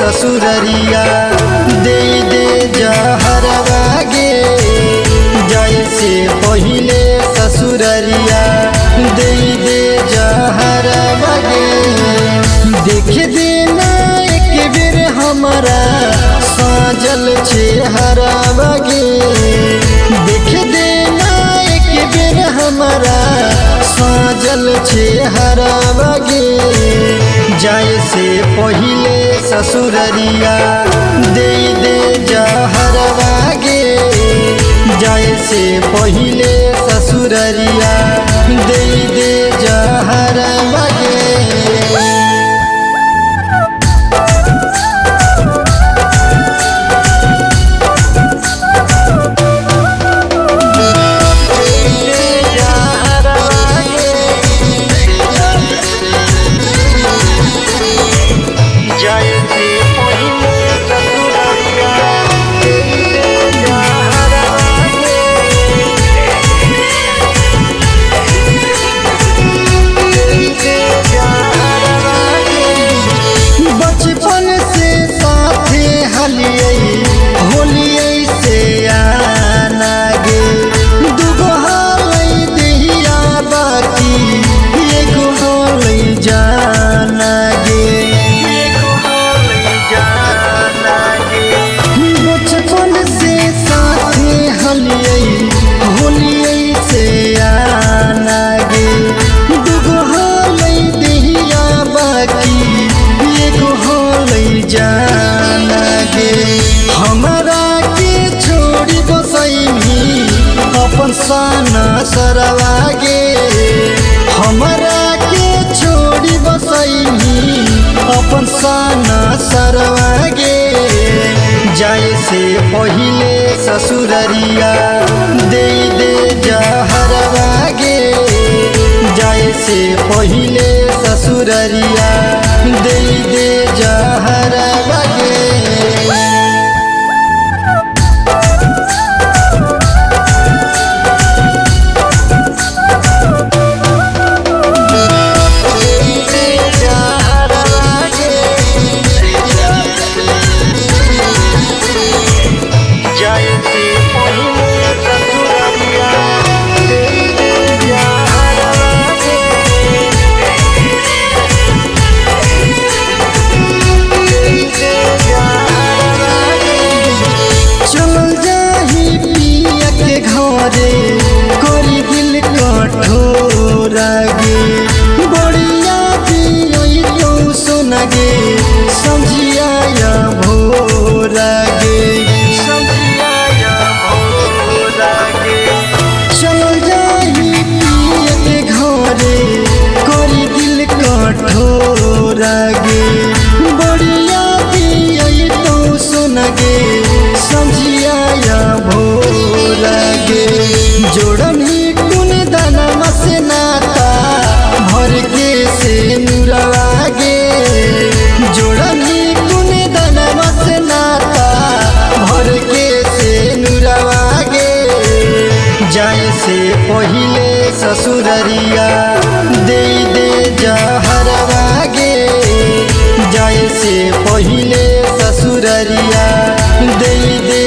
ससुररिया दे दे जहरवा गे जाए से पहिले ससुररिया दे दे जहरवा गे देख देना एक बेर हमारा साजल चेहरवा गे देख देना एक बेर हमारा साजल चेहरवा गे जाए से पहिले ससुररिया दे दे जहरवा गे जाए से पहिले ससुररिया दे दे जहरवा गे। साना सरवा गे हमरा के छोड़ी बसैनी अपन साना सरवा गे जाए से पहिले ससुररिया दे दे जहरवा गे जाए से पहिले ससुररिया दे दे जहरवा गे। कोरी दिल कठोरा गे बढ़िया दियोई तो सुना गे समझिया या भोरा गे समझिया या भोरा गे चलो जाही पिया के घरे कोरी दिल कठोरा गे बढ़िया दियोई तो सुना गे समझिया या भोरा गे जोड़न ही कुन दानमा से नाता भर के से नुरवा गे जोड़न ही कुन दानमा से नाता भर के से नुरवा गे जाए से पहिले ससुररिया दे दे जहरवा गे जाए से पहिले ससुररिया दे दे